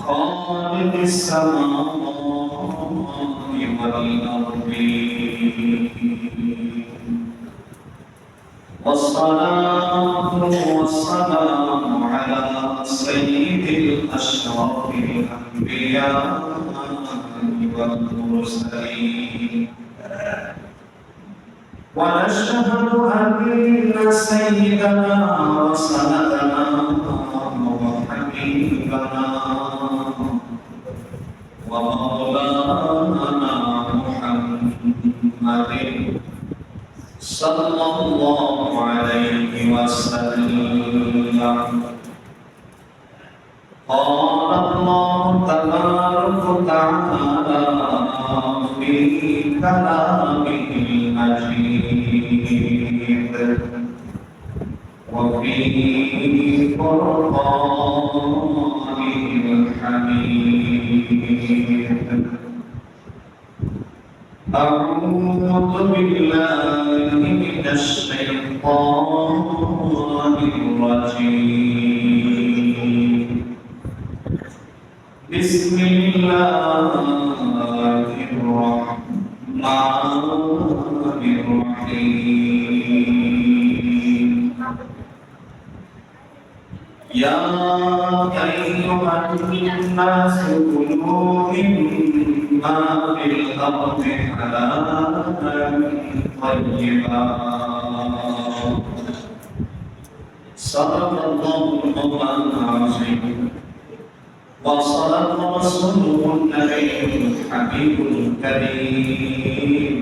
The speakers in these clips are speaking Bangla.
خالق السماوات والأرض والصلاة والسلام على سيد الأشرف الأنبياء والمرسلين ونشهد أن سيدنا وسندنا وحبيبنا ومولانا محمد صلى الله عليه وسلم قال الله تبارك وتعالى في كلامه المجيد وفي فرقانه الحميد أعوذ بالله من الشيطان الرجيم بسم الله الرحمن الرحيم يا أيها الناس كلوا مما في الأرض حلالا طيبا صدق الله العظيم وصدق رسوله النبي الحبيب الكريم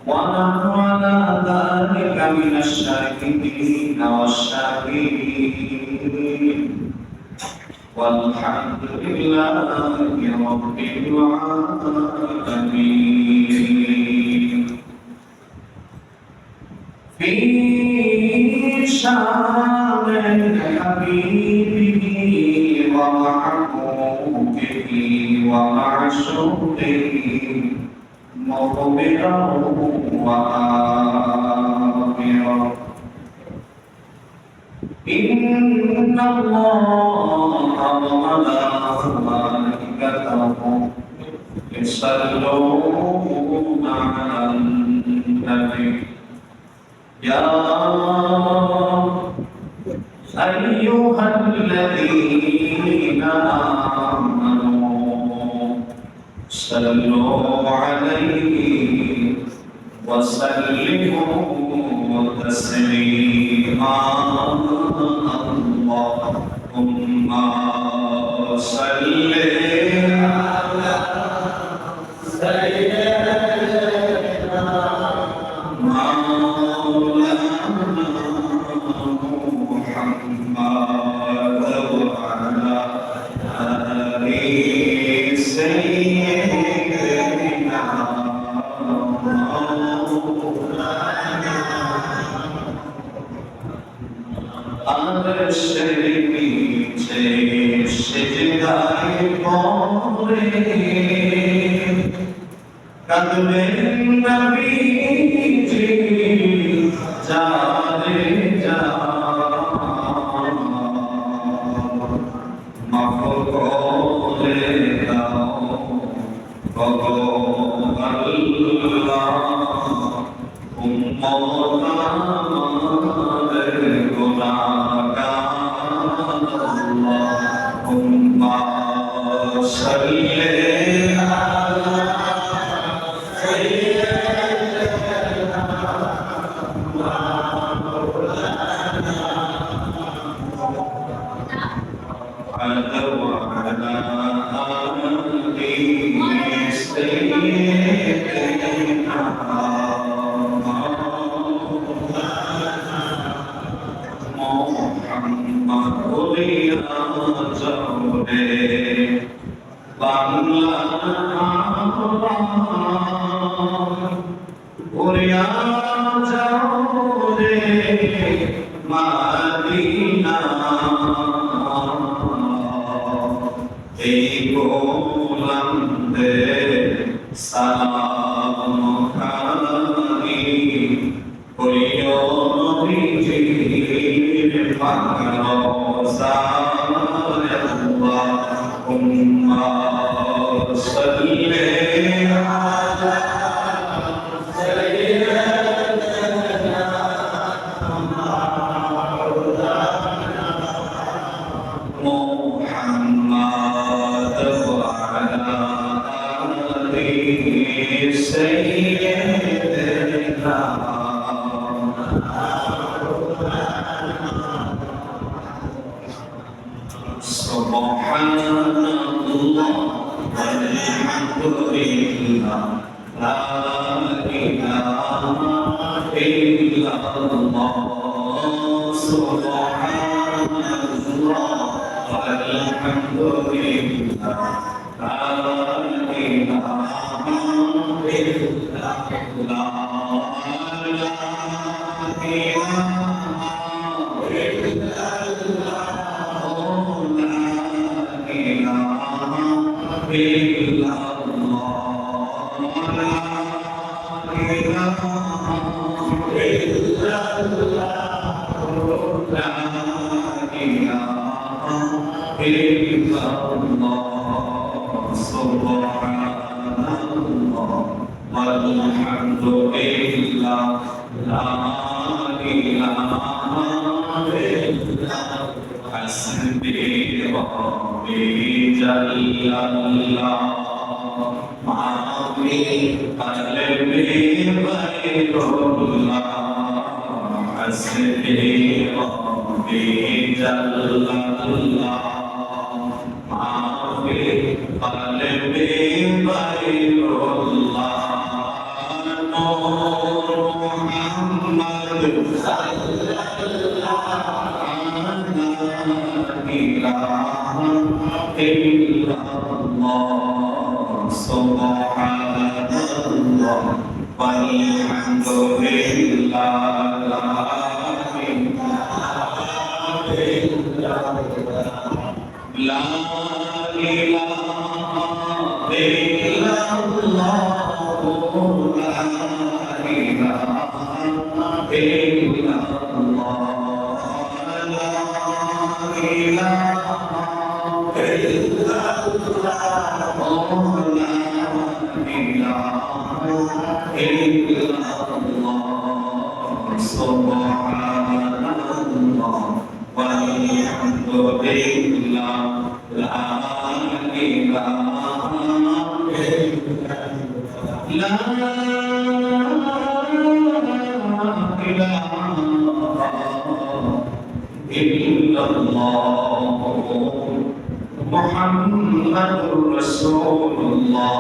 ونحن على ذلك من الشاهدين والشاكرين والحمد لله رب العالمين في شان حبيبه ومحبوبه ومعشوقه مخبرا وآمرا إن الله وملائكته يصلون على النبي يا أيها الذين آمنوا صلوا عليه وسلموا تسليما اللهم صل على سيدنا مولانا محمد وعلى آل سيدنا الشريف سجداي পড়ে কাঁদবেন নবীজি জানে যা মাফ করে দাও ওগো আল্লাহ উম্মত আমাদের গুনাহগার আল্লাহুম্মা সাল্লি আলা সাইয়্যিদিনা محمد وعلى آله سيدنا বাংলা ওরিয়া যাও রে মাদিনা এই গোলামদের সালাম খানি করিও নবীজির পাক রওজা আল্লাহ সুবহানাল্লাহ আলহামদুলিল্লাহ লা ইলাহা ইল্লাল্লাহ সুবহানাল্লাহ আলহামদুলিল্লাহ লা ইলাহা ইল্লাল্লাহ Muhammadur Rasulullah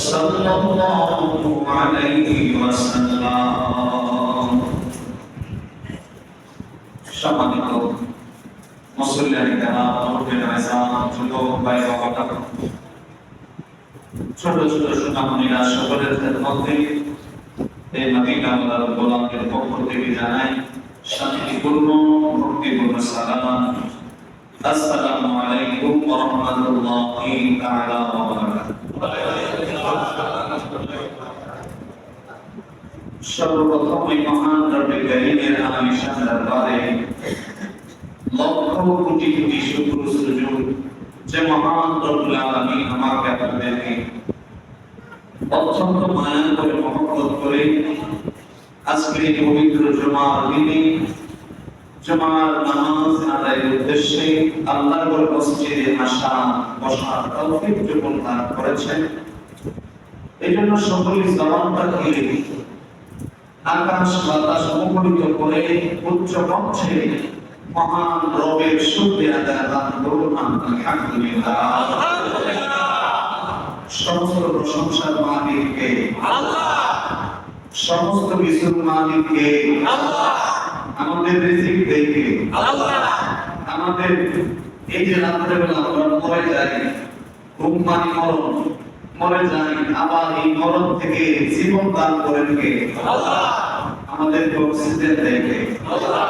sallallahu alaihi wasallam. সম্মানিত মুসল্লিয়ান কেরাম, মুরব্বিয়ান আযম, ছোট ভাই বাবারা, ছোট ছোট সোনামণিরা, সকলের খেদমতে এই মদিনা ওয়ালার গোলামের পক্ষ থেকে জানাই শান্তিপূর্ণ ভক্তিপূর্ণ সালাম। আসসালামু আলাইকুম ওয়া রাহমাতুল্লাহি তাআলা ওয়া বারাকাতুহু। সর্বপ্রথম এই মহান রব্বে কারীমের আলিশান দরবারে লক্ষ কোটি কোটি শুকর সুজুদ যে মহান রব্বুল আলামিন আমাকে আপনাদেরকে অত্যন্ত মায়া করে মহব্বত করে আজকে এই পবিত্র জুমার দিনে জুমার নামাজ আদায়ের উদ্দেশ্যে আল্লাহর মসজিদে আসা বসার তৌফিক যখন দান করেছেন, এই জন্য সকলে জবানটা খুলে আকাশ বাতাস মুখরিত করে উচ্চ কণ্ঠে মহান রবের শুকরিয়া আদায় করুন। আলহামদুলিল্লাহ। সমস্ত প্রশংসার মালিক কে? আল্লাহ। সমস্ত কিছুর মালিক কে? আল্লাহ। আমাদের রিজিক দেয় কে? আল্লাহ। আমাদের এই যে রাত্রে বেলা আমরা মরে যাই, ঘুম পানি মরে যাই, আবার এই মরণ থেকে জীবন দান করেন কে? আল্লাহ। আমাদেরকে অক্সিজেন দেয় কে? আল্লাহ।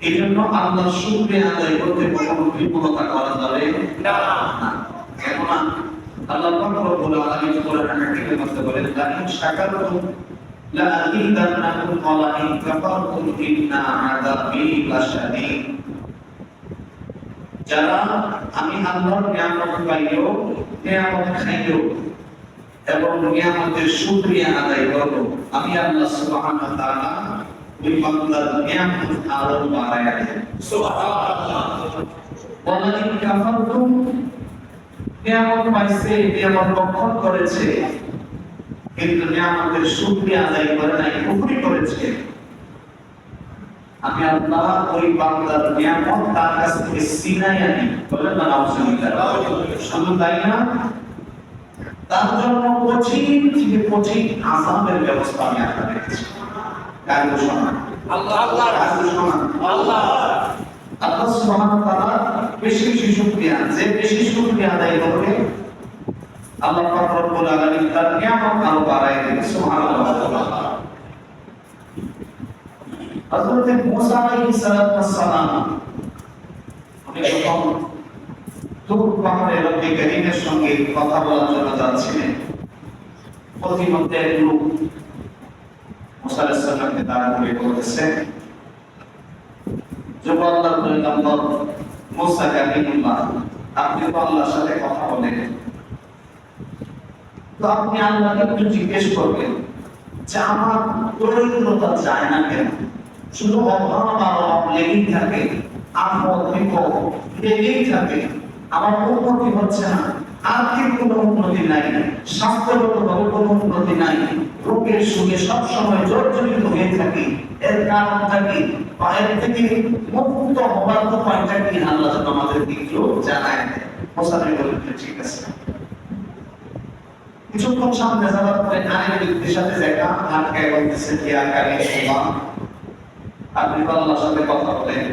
এই জন্য আল্লাহর শুকরিয়া আদায় করতে কখনো বিমূঢ়তা করা যাবে না। কেননা আল্লাহ পাক রব্বুল আলামিন কোরআনে হাকিমের মধ্যে বলেন, লা ইন শাকারতুম লা আযীদান্নাকুম ওয়া লা ইন কাফারতুম ইন্না আযাবী লাশাদীদ। যারা আমি আল্লাহর নিয়ামত পাইও, নিয়ামত খাইও এবং নিয়ামতের শুকরিয়া আদায় করো, আমি আল্লাহ সুবহানাহু ওয়া তাআলা ওই বান্দার নিয়ামত আরো বাড়ায়া দেন। সুবহানাল্লাহ। ওয়া লা ইন কাফারতুম, নিয়ামত পাইছে, নিয়ামত ভক্ষণ করেছে, কিন্তু নিয়ামতের শুকরিয়া আদায় করে নাই, কুফরি করেছে, আমি আল্লাহ ওই বান্দার নিয়ামত তার কাছ থেকে ছিনাই আনি, বলেন না নাউজুবিল্লাহ। শুধু তাই না, তার জন্য কঠিন থেকে কঠিন আযাবের ব্যবস্থা আমি আল্লাহ রেখেছি। কার ঘোষণা? আল্লাহ। কার ঘোষণা? আল্লাহ। আল্লাহ সুবহানাহু ওয়া তাআলা বেশি বেশি শুকরিয়া, যে বেশি শুকরিয়া আদায় করবে আল্লাহ পাক রব্বুল আলামিন তার নিয়ামত আরো বাড়ায় দেবে। সুবহানাল্লাহ। হযরত মুসা আলাইহিস সালাম উনি যখন তুর পাহাড়ে রব্বে কারীমের সঙ্গে কথা বলার জন্য যাচ্ছিলেন, প্রতিমধ্যে এক লোক মুসা আলাইহিস সালামকে দাঁড় করিয়ে বলতেছে, যুব আল্লাহর পয়গম্বর মুসা কালিমুল্লাহ, আপনি তো আল্লাহর সাথে কথা বলেন, তো আপনি আল্লাহকে একটু জিজ্ঞেস করবেন যে আমার দরিদ্রতা যায় না কেন, শুধু অভাব আর অভাব লেগেই থাকে, আপদ বিপদ লেগেই থাকে, আমার উন্নতি হচ্ছে না, আর্থিক কোনো উন্নতি নাই, স্বাস্থ্যগতভাবে কোনো উন্নতি নাই, রোগের সুখে সবসময় জর্জরিত হয়ে থাকি, এর কারণটা কি, এর থেকে মুক্ত হবার উপায়টা কি, আল্লাহ যেন আমাদেরকে একটু জানায়। মোসাফির বলতে ঠিক আছে। কিছুক্ষণ সামনে যাওয়ার পরে আরেক ব্যক্তির সাথে দেখা, আটকায় বলতেছে কি আকারে সুমান, আপনি তো আল্লাহর সাথে কথা বলেন,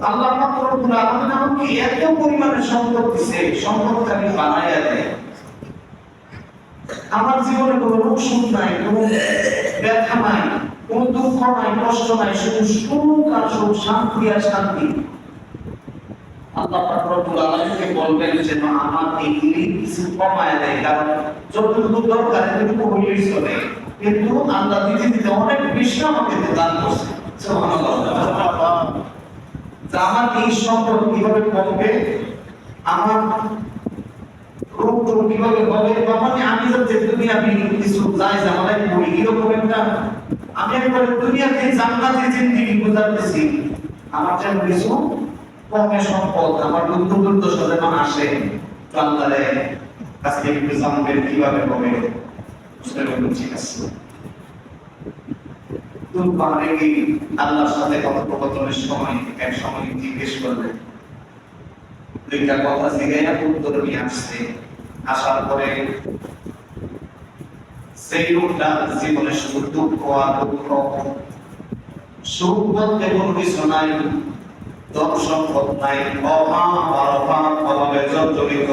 আল্লাহ পাক রব্বুল আলামিন আমাকে এত পরিমাণে সম্পদ দিয়েছে, সম্পদকে আমি বানাইয়া দেয়, আমার জীবনে কোনো রোগ সুখ নাই, কোনো ব্যথা নাই, কোনো দুঃখ নাই, কষ্ট নাই, শুধু সুখ আর সুখ, শান্তি আর শান্তি। আল্লাহ পাক রব্বুল আলামিনকে বলবেন যে না, আমার এই কিছু কমায় দেয়, কারণ যতটুকু দরকার এতটুকু হইলেই চলে, কিন্তু আল্লাহ দিতে দিতে অনেক বেশি আমাকে দান করছে। সুবহানাল্লাহ। আমার এই সম্পদ কিভাবে কমবে, আমার রোগ কিভাবে হবে, মানে আমি যাতে দুনিয়াবি কিছু জায়েজ আমাদের করি, এরকম একটা আমি একবার দুনিয়াতে জান্নাতের জিন্দেগি গুজারতেছি, আমার যেন কিছু কমে সম্পদ, আমার দুঃখ দুর্দশা যেন আসে, আল্লাহরে কাছে একটু জানবেন কিভাবে হবে। বুঝতে পারবেন? ঠিক আছে। আল্লাহর সাথে কথোপকথনের সময় এক সময় জিজ্ঞেস করলেন, দুইটা কথা জিজ্ঞাসা উত্তর নিয়ে আসছে, আসার পরে সেই লোকটা জীবনে শুধু দুঃখ আর দুঃখ, সুখ বলতে কোনো কিছু নাই, ধন সম্পদ নাই, অভাব আর অভাব, অভাবে জর্জরিত,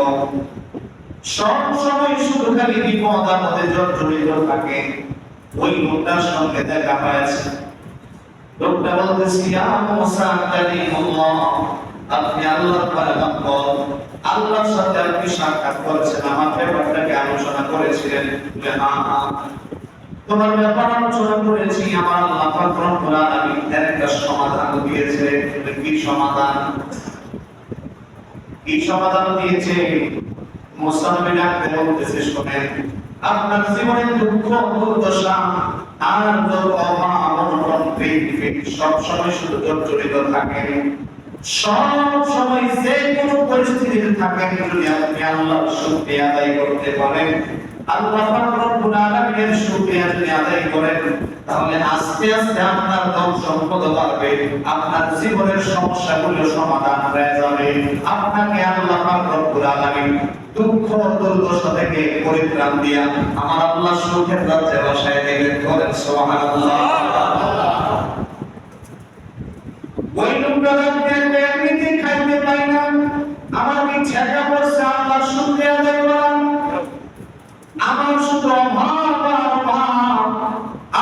সব সময় শুধু খালি বিপদ আপদে জর্জরিত থাকে। ওই লোকটার সঙ্গে দেখা হয়েছে, লোকটা বলতেছে, ইয়া মুসা কালিমুল্লাহ, আপনি আল্লাহর পয়গম্বর, আল্লাহর সাথে আপনি সাক্ষাৎ করেছেন, আমার ব্যাপারটাকে আলোচনা করেছিলেন, হ্যাঁ তোমার ব্যাপার আলোচনা করেছি, আমার আল্লাহ পাক রব্বুল আলামিন এর একটা সমাধান দিয়েছে। কি সমাধান? কি সমাধান দিয়েছে? মুসা নবী ডাকতে বলতেছে, শুনেন, আপনার জীবনে দুঃখ দুর্দশা আর অভাব অনটন সব সময় শুধু জর্জরিত থাকে, সব সময় যে কোনো পরিস্থিতিতে থাকেন, যদি আপনি আল্লাহর শুকরিয়া আদায় করতে পারেন, আল্লাহ পাক রব্বুল আলামিনের শুকরিয়া যদি আদায় করেন, তাহলে আস্তে আস্তে আপনার ধন সম্পদ বাড়বে, আপনার জীবনের সমস্যাগুলো সমাধান হয়ে যাবে, আপনাকে আল্লাহ পাক রব্বুল আলামিন দুঃখ দুর্দশা থেকে পরিত্রাণ দিয়া আমার আল্লাহ সুখের রাজ্যে বসায় দেবেন। বলেন সুবহানাল্লাহ। ওই লোকটা দেখতে এমনিতেই খাইতে পাই না, আমার কি ছেঁকা পড়ছে আল্লাহর শুকরিয়া আদায় করার, আমার শুধু অভাব আর অভাব,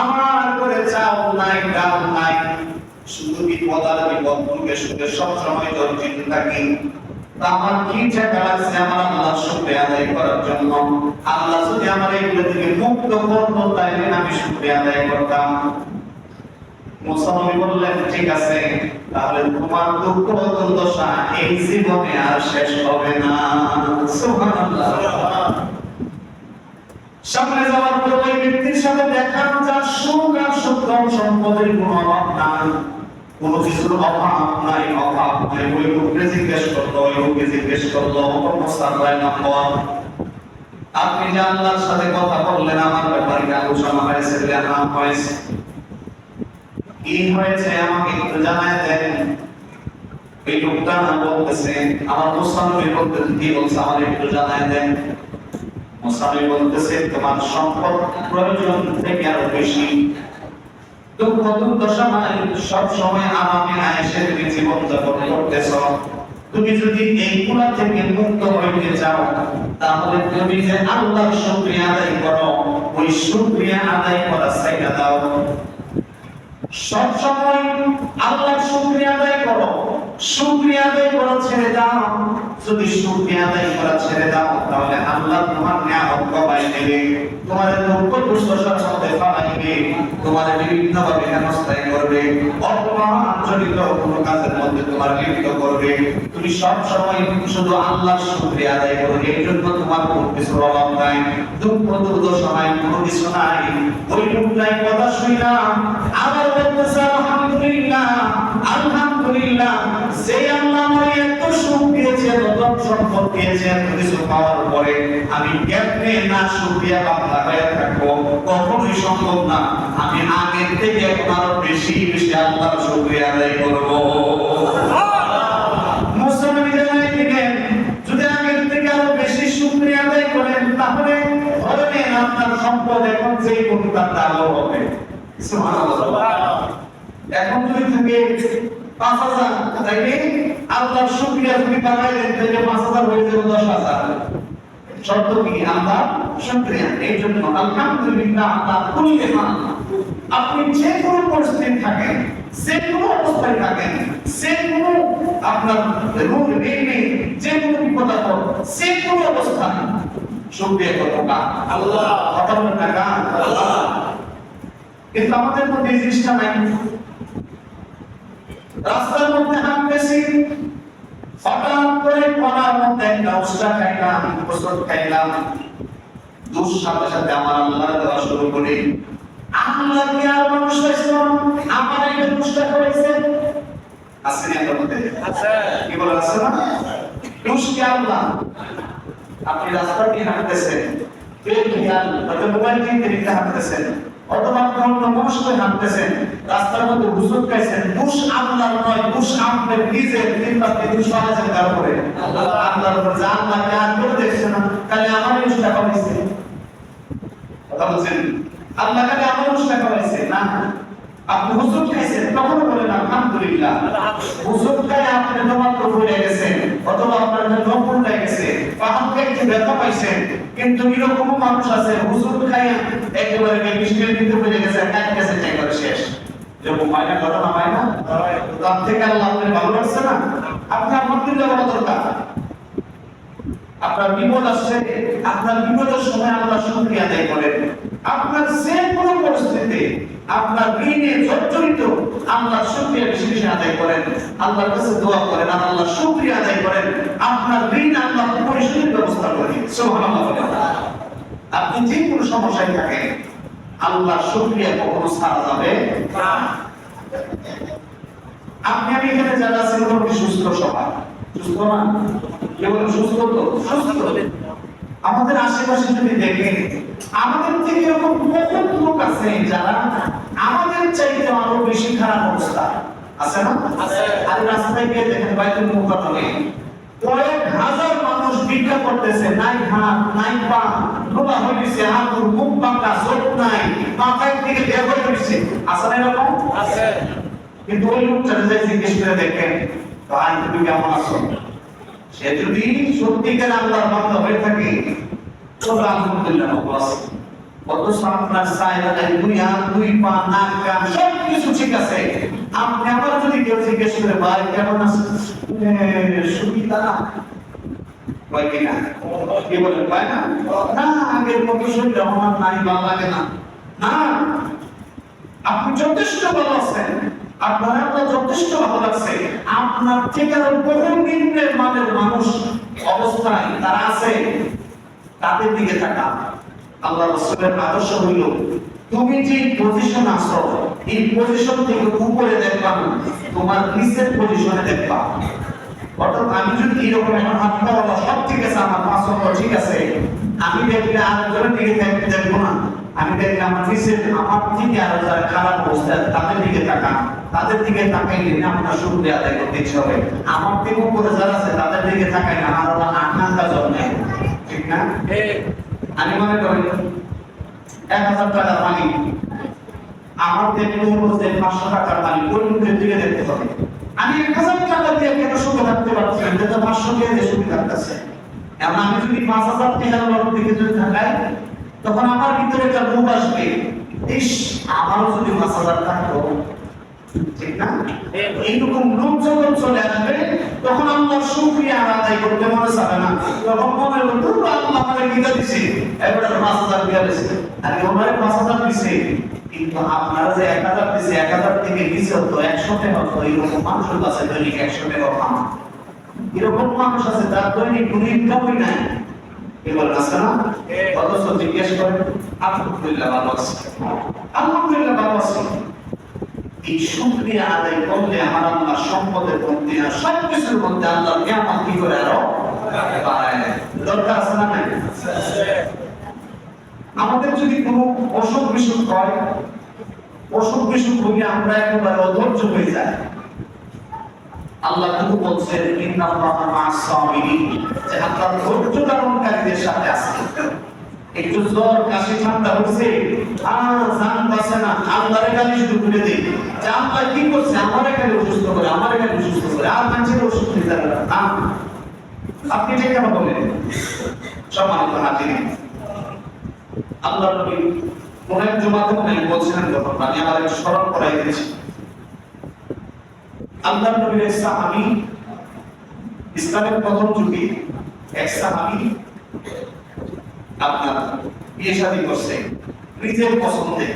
আমার করে চাও নাই, ডাল নাই, শুধু বিপদ আর বিপদ, দুঃখে সুখে সবসময় জর্জরিত থাকি, আমার কি ছেঁকা লাগছে আমার আল্লাহর শুকরিয়া আদায় করার জন্য। আল্লাহ যদি আমার এগুলো থেকে মুক্ত করতো, তাইলে আমি শুকরিয়া আদায় করতাম। মুসা নবী বললেন, ঠিক আছে, তাহলে তোমার দুঃখ দুর্দশা এই জীবনে আর শেষ হবে না। সুবহানাল্লাহ। সামনে যাওয়ার পর ওই ব্যক্তির সাথে দেখা, যার সুখ আর সুখ সম্পদের কোনো অভাব নাই, কোনো কিছুর অভাব নাই, অভাব নাই। ওই লোককে জিজ্ঞেস করলো, ওই লোককে জিজ্ঞেস করলো, আপনি যে আল্লাহর সাথে কথা বললেন, আমার ব্যাপারে আলোচনা হয়েছে, জানা হয়েছে, কি হয়েছে আমাকে একটু জানায় দেন। এই লোকটা না বলতেছে আমার মুসানবী বলতেছে কি বলছে আমার একটু জানায় দেন। মুসানবী বলতেছে তোমার সম্পদ প্রয়োজন থেকে আরো বেশি, দুঃখ দুর্দশায় সব সময় আরামে আয়েশে তুমি জীবন যাপন করতেছ। তুমি যদি এইগুলা থেকে মুক্ত হইতে চাও তাহলে তুমি যে আল্লাহর শুকরিয়া আদায় করো, ওই শুকরিয়া আদায় করা ছাইড়া দাও। সব সময় আল্লাহর শুকরিয়া আদায় করো, শুকরিয়া আদায় করা ছেড়ে দাও। যদি শুকরিয়া আদায় করা ছেড়ে দাও তাহলে আল্লাহ তোমার নিয়ামত কমাই দেবে, তোমার দুঃখ দুর্দশার মধ্যে ফালাইবে, তোমার বিভিন্ন ভাবে হেনস্থায় করবে, অপমানজনিত কোনো কাজের মধ্যে তোমার লিপ্ত করবে। তুমি সব সময় শুধু আল্লাহর শুকরিয়া আদায় করো, এই জন্য তোমার কোনো কিছুর অভাব নাই, দুঃখ দুর্দশা নাই, কোনো কিছু নাই। ওই লোকটাই কথা শুনলাম আবার বলতেছে আলহামদুলিল্লাহ আলহামদুলিল্লাহ, যে আল্লাহ আমাকে এত সুখ দিয়েছে, এত সম্পদ দিয়েছে, এত কিছু পাওয়ার পরে আমি কেমনে না শুকরিয়া বান্দা হয়ে থাকবো, কখনোই সম্ভব না। আমি আগের থেকে এখন আরো বেশি বেশি আল্লাহর শুকরিয়া আদায় করবো। মুসলমান জানাই দিলেন যদি আগের থেকে আরো বেশি শুকরিয়া আদায় করেন তাহলে ধরে নেন আপনার সম্পদ এখন যেই কোনটা তারও হবে। সুবহানাল্লাহ। এখন যদি থাকে ৫,০০০, তাইলে আল্লাহর শুকরিয়া যদি বাড়াইলেন তাহলে ৫,০০০ হয়ে যাবে ১০,০০০। শর্ত কি? আল্লাহ শুকরিয়া। এই জন্য আলহামদুলিল্লাহ আল্লাহ কুল্লি মা, আপনি যে কোনো পরিস্থিতি থাকেন, যে কোনো অবস্থায় থাকেন, যে কোনো আপনার রোগ নেই, যে কোনো বিপদ আপদ, যে কোনো অবস্থায় শুকরিয়া করবেন আল্লাহ। কথা বলেন না আল্লাহ। কিন্তু আমাদের মধ্যে এই জিনিসটা নাই। রাস্তার মধ্যে হাঁটতেছি, হঠাৎ করে কোনার মধ্যে একটা উস্তা খাইলাম, প্রসাদ খাইলাম, দুধ সাথে সাথে আমার আল্লাহ দেওয়া শুরু করি। আল্লাহ কি আর মানুষ হয়েছিল আমার একটা উস্তা খাইছে? আছে না আপনার মধ্যে? আছে। কি বলে আছে না? দুষ্টি আল্লাহ। আপনি রাস্তা দিয়ে হাঁটতেছেন, পেট খেয়াল, হয়তো মোবাইল কিনতে হাঁটতেছেন, অথবা কোনো নমস্কার হাঁটতেছেন, রাস্তার মধ্যে হুজুর খাইছেন, বুশ আল্লাহ নয়, বুশ আপনার নিজের চিন্তাতে দুঃসাহসের কারণে আল্লাহর উপর যা আল্লাহ কাজ করে দেখছেন না, তাহলে আমারই উষ্টা কমাইছে। কথা বলছেন? আল্লাহ কালে আমার উষ্টা কমাইছে না। আপনি হুজুর খাইছেন, তখন বলেন আলহামদুলিল্লাহ। হুজুর খাই আপনি নমাত্র ভুলে গেছেন, অথবা আপনার নকুল হয়ে গেছে, পাহাড়কে একটু ব্যথা পাইছেন। কিন্তু এরকম মানুষ আছে হুজুর খাই একেবারে মিষ্টির দিতে ভুলে গেছে, কাজ গেছে একবারে শেষ। যেরকম হয় না, ঘটনা হয় না? তার থেকে আল্লাহ আপনার ভালো লাগছে না? আপনি আলহামদুলিল্লাহ বলা দরকার। আপনার বিপদ আসছে, আপনার বিপদের সময় আল্লাহ শুকরিয়া আদায় করেন। আপনার যে কোনো পরিস্থিতিতে আপনার ঋণে জর্জরিত, আল্লাহ শুকরিয়া বেশি বেশি আদায় করেন, আল্লাহর কাছে দোয়া করেন, আর আল্লাহ শুকরিয়া আদায় করেন। আপনার ঋণ আল্লাহ পরিশোধের ব্যবস্থা করে দিন। সুবহানাল্লাহ। আপনি যে কোনো সমস্যায় থাকেন, আল্লাহ শুকরিয়া কখনো ছাড়া যাবে না। আপনি আমি এখানে যারা আছেন মোটামুটি সুস্থ সবাই, সুস্থ না? কেবল সুস্থ তো? সুস্থ। আমাদের আশেপাশে যদি দেখেন, আমাদের থেকে এরকম বহুত লোক আছে যারা আমাদের চাইতে আরো বেশি খারাপ অবস্থা আছে না? আর রাস্তায় গিয়ে দেখেন বাইতুল মুকাররমে কয়েক হাজার মানুষ ভিক্ষা করতেছে, নাই হাত নাই পা, লোলা হইছে, হাতুর মুখ বাঁকা, চোখ নাই, মাথায় থেকে বের হয়ে গেছে। আছে না এরকম? আছে। কিন্তু ওই লোকটা যে জিজ্ঞেস করে দেখেন, ভাই তুমি কেমন আছো? সে যদি সত্যিকার আল্লাহর বান্দা হয়ে থাকে, তো আলহামদুলিল্লাহ বস। অথচ আপনার চাইরা দুনিয়া, দুই পা, নাক, কান সব কিছু ঠিক আছে। আপনি আবার যদি কেউ জিজ্ঞেস করে ভাই কেমন আছেন, সুবিধা কয় কিনা? কি বলেন ভাই? না না, আগের মতো শরীর আমার নাই, ভালো লাগে না। না, আপনি যথেষ্ট ভালো আছেন, আপনার আল্লাহ যথেষ্ট ভালো লাগছে। আপনার থেকে আরো বহু নিম্নের মানের মানুষ অবস্থায় তারা আছে, তাদের দিকে তাকান। আল্লাহ রাসূলের আদর্শ হইল তুমি যে পজিশন আছো, এই পজিশন থেকে উপরে দেখবা না, তোমার নিচের পজিশনে দেখবা। অর্থাৎ আমি যদি এরকম এখন হাত পা সব ঠিক আছে, আমার পাঁচ ঠিক আছে, আমি দেখলে আরেকজনের দিকে দেখবো না, আমি দেখলাম আমার থেকে আরো যারা খারাপ অবস্থা তাদের দিকে তাকান, তাদের দিকে তাকাইলে না আপনার শুকরিয়া আদায় করতে ইচ্ছা হবে। আমার থেকে উপরে যারা আছে তাদের দিকে তাকাই না আমার আল্লাহ আকাঙ্ক্ষা জন্মে, ঠিক না? আমি মনে করি 1000 টাকার মালিক, আমার দেখতে হলো যে 500 টাকার মালিক, ওই মুখের দিকে দেখতে হবে। আমি 1000 টাকা দিয়ে কেন সুখে থাকতে পারছি না, যেটা 500 দিয়ে সুখে থাকতেছে। এখন আমি যদি 5000 টাকার দিকে যদি থাকাই, তখন আমার ভিতরে একটা লোভ আসবে, ইস আমারও যদি 5000 থাকতো, ঠিক না? এইরকম লোভ যখন চলে আসবে তখন আল্লাহর শুকরিয়া আদায় করতে মনে চাবে না, তখন মনে হলো আল্লাহ আমাকে কিটা দিছে, এবারে 5000 দিয়া দিছে, আর ওনারে 5000 দিছে, কিন্তু আপনারা যে 1000 দিছে, 1000 থেকে দিছে তো 100 টাকা, তো এরকম মানুষের কাছে দৈনিক 100 টাকা কামা, এরকম মানুষ আছে তার দৈনিক কোনো ইনকামই নাই, এবার আছে না? অথচ জিজ্ঞেস করেন আলহামদুলিল্লাহ ভালো আছি, আলহামদুলিল্লাহ ভালো আছি। এই শুকরিয়া আদায় করলে আমার আল্লাহ সম্পদের মধ্যে আর সবকিছুর মধ্যে আল্লাহ নিয়ামত কি করে আরো বাড়ায় দেয়। দরকার আছে না নাই? আমাদের যদি কোনো অসুখ বিসুখ হয়, অসুখ বিসুখ হইলে আমরা একেবারে অধৈর্য হয়ে যাই, আল্লাহ কিন্তু বলছেন ইন্নাল্লাহা মা'আস সাবিরিন, যে আল্লাহ ধৈর্য ধারণকারীদের সাথে আছে। একটু জ্বর কাশি ঠান্ডা হচ্ছে, জান বাঁচে না, আল্লাহর গালি শুধু তুলে দিই যে আল্লাহ কি করছে, আমারে খালি অসুস্থ করে, আমারে খালি অসুস্থ করে, আর মানুষের অসুস্থ হয়ে যাবে না। আপনি ঠিক কেন বলেন? সম্মানিত হাজিরিন, আল্লাহ নবী কোন এক জুমাতে বলছিলেন, যখন আমি আমার একটু স্মরণ করাই দিয়েছি, আল্লাহ নবীর এক সাহাবী, ইসলামের প্রথম যুগে এক সাহাবী আপনার বিয়ে শাদী করছে নিজের পছন্দে।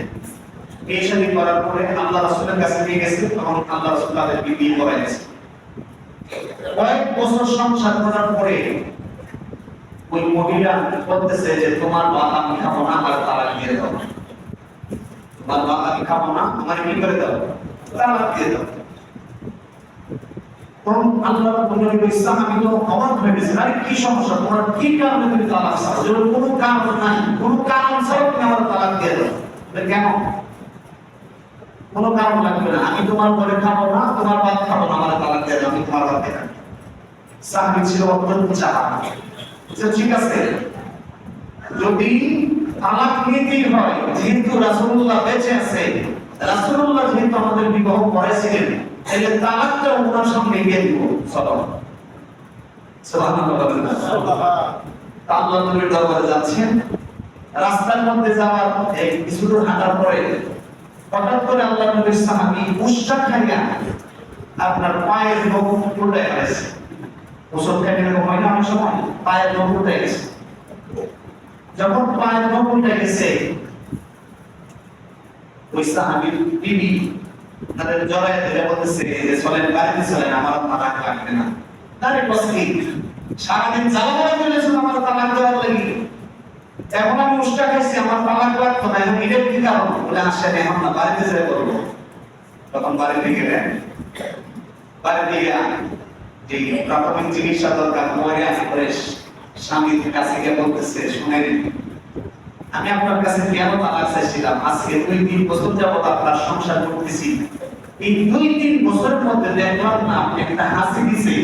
বিয়ে শাদী করার পরে আল্লাহ রাসূলের কাছে নিয়ে গেছে, তখন আল্লাহ রাসূল তাদেরকে বিয়ে করাইছে। কয়েক বছর সংসার করার পরে ওই মহিলা বলতেছে যে তোমার বাবা আমি খাবো না, আমার তালাক দিয়ে দাও, তোমার বাবা আমি খাবো না, আমার কি করে দাও, তালাক দিয়ে দাও। তখন আল্লাহ রাব্বুল ইসলাম আমি তো অবাক হয়ে গেছি, আরে কি সমস্যা, তোমার কি কারণে তুমি তালাক চাও? যে কোনো কারণ নাই, কোনো কারণ ছাড়া তুমি আমার তালাক দিয়ে দাও। কেন? কোনো কারণ লাগবে না, আমি তোমার ঘরে খাবো না, তোমার ভাত খাবো না, আমার তালাক দিয়ে দাও, আমি তোমার ভাত খাবো। সাহাবী ছিল অত্যন্ত চালাক, ঠিক আছে যদি তালাক নিতেই হয়, যেহেতু রাসূলুল্লাহ বেঁচে আছে, রাসূলুল্লাহ যেহেতু আমাদের বিবাহ করেছিলেন, তাহলে তালাকটা ওনার সামনে দিয়ে দিব। সুবহানাল্লাহ। আল্লাহ নবীর দরবারে যাচ্ছেন, রাস্তার মধ্যে যাওয়ার কিছু দূর হাঁটার পরে হঠাৎ করে আল্লাহ নবীর সাহাবী উষ্টা খাইয়া আপনার পায়ের নখ উল্টে গেছে। ওষুধ খাইলে এরকম হয় না অনেক সময়, পায়ের নখ উল্টে গেছে। যখন পায়ের নখ উল্টে গেছে, ওই সাহাবীর বিবি তাদের জড়ায় ধরে বলতেছে যে চলেন বাড়িতে চলেন, আমার তালাক লাগবে না। তারে কসকি সারাদিন জ্বালাপোড়া চলেছে আমার তালাক দেওয়ার লাগি, এখন আমি উষ্টা খাইছি আমার তালাক লাগতো না, এখন এটার কি কারণ? বলে আসেন এখন না, বাড়িতে যেতে করবো। তখন বাড়িতে গেলেন, বাড়িতে গিয়া যে প্রাথমিক চিকিৎসা দরকার করে স্বামীর কাছে গিয়ে বলতেছে, শুনেন আমি আপনার কাছে কেন তালাক চাইছিলাম, আজকে 2-3 বছর যাবত আপনার সংসার করতেছি, এই 2-3 বছরের মধ্যে দেখলাম না আপনি একটা হাসি দিছে,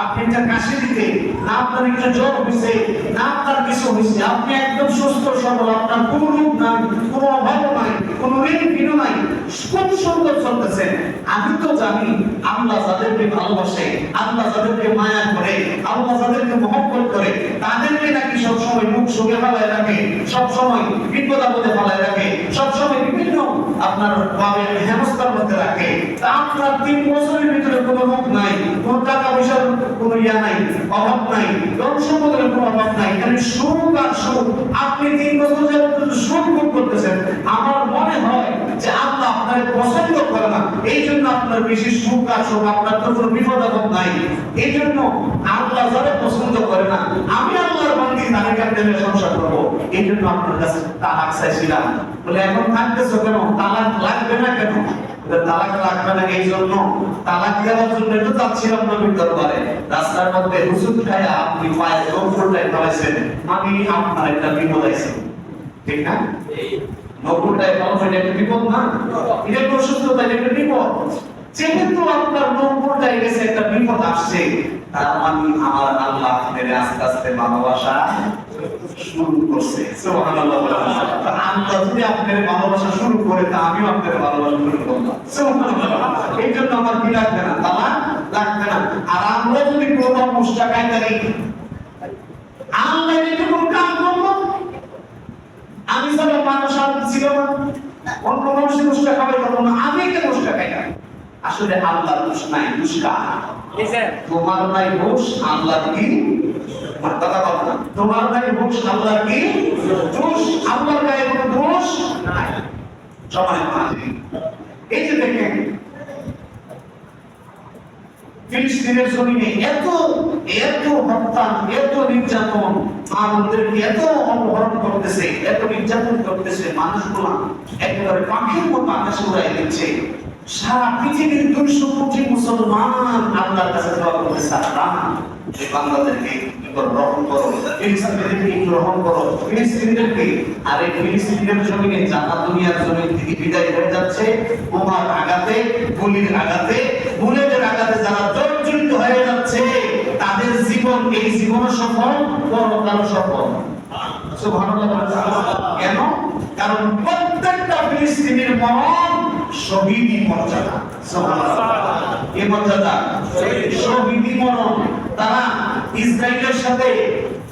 আপনি একটা কাশি দিতে, না আপনার একটা জ্বর হয়েছে, না আপনার কিছু হয়েছে, আপনি একদম সুস্থ সবল, আপনার কোনো রোগ নাই, কোনো অভাব নাই, কোনো ঋণ নাই, খুব সুন্দর চলতেছেন। আমি তো জানি আল্লাহ যাদেরকে ভালোবাসে, আল্লাহ যাদেরকে মায়া করে, আল্লাহ যাদেরকে মহব্বত করে, তাদেরকে নাকি সবসময় মুখ সুখে ফেলায় রাখে, সবসময় বিপদ আপদে ফেলায় রাখে, সবসময় বিভিন্ন আপনার ভাবের হেনস্থার মধ্যে রাখে। তা আপনার 3 বছরের ভিতরে কোনো রোগ নাই, কোনো টাকা পয়সার কোনো ইয়া নাই, অভাব নাই, ধন সম্পদের কোনো অভাব নাই, খালি সুখ আর সুখ। আপনি 3 বছর যাবত সুখ ভোগ করতেছেন। আমার মনে হয় যে আল্লাহ আপনাকে পছন্দ করে না, এই জন্য আপনার বেশি সুখ আর সুখ, আপনার তো কোনো বিপদ আপদ নাই। এই জন্য আল্লাহ যারা পছন্দ করে না, আমি আল্লাহর বান্দি তালিকা দেবে সংসার করবো, এই জন্য আপনার কাছে তালাক চাইছিলাম। বলে এখন থাকতেছো কেন, তালাক লাগবে না কেন? তালাক লাগবে না এই জন্য, তালাক দেওয়ার জন্য তো যাচ্ছিলাম নবীর দরবারে, রাস্তার মধ্যে হুজুর খায়া আপনি পায়ে নখ উল্টাই ফেলাইছেন, আমি আপনার একটা বিপদ আইছি, ঠিক না? নৌকোটায় পাওয়া এটা একটা বিপদ না? এটা একটা অসুস্থতা, এটা একটা বিপদ। যেহেতু আপনার নৌকোটায় গেছে একটা বিপদ আসছে, তার মানে আমার আল্লাহ আপনার আস্তে আস্তে ভালোবাসা শুরু করছে। সুবহানাল্লাহ। আল্লাহ যদি আপনার ভালোবাসা শুরু করে, তা আমিও আপনার ভালোবাসা শুরু করলাম। সুবহানাল্লাহ। এই জন্য আমার কি লাগবে না, তালাক লাগবে না। আর আমরা যদি কোনো মুস্তাকাই করি, আল্লাহ এটা কোন কাম করবো, আমি ছাড়া মানুষ আর ছিল না, অন্য মানুষের মুস্তা খাবে করবো না, আমি কে মুস্তা খাই না। আসলে আল্লাহর দোষ নাই, দোষ কার? তোমার নাই দোষ, আল্লাহ কি? কথা বলো না। তোমার নাই দোষ, আল্লাহ কি? দোষ, আল্লাহর গায়ে কোনো দোষ নাই। সবাই মানে এই যে দেখেন ফিলিস্তিনের জমিনে এত এত হত্যা, এত নির্যাতন, আমাদেরকে এত অপহরণ করতেছে, এত নির্যাতন করতেছে, মানুষগুলো একেবারে পাখির মতো আকাশে উড়াই দিচ্ছে। সারা পৃথিবীর 200 কোটি মুসলমান আল্লাহর কাছে দোয়া করতেছে, আল্লাহ এই বান্দাদেরকে গ্রহণ করো, ফিলিস্তিনিদেরকে গ্রহণ করো, ফিলিস্তিনিদেরকে। আর এই ফিলিস্তিনের জমিনে যারা দুনিয়ার জমিন থেকে বিদায় হয়ে যাচ্ছে, বোমার আঘাতে, গুলির আঘাতে, বুলেটের আঘাতে যারা জর্জরিত হয়ে যাচ্ছে, তাদের জীবন, এই জীবন সফল, পরকাল সফল। সুবহানাল্লাহ। কেন? কারণ প্রত্যেকটা ফিলিস্তিনির মরণ শহীদি মর্যাদা। সুবহানাল্লাহ। এই মর্যাদা শহীদি মরণ। তারা ইসরায়েলের সাথে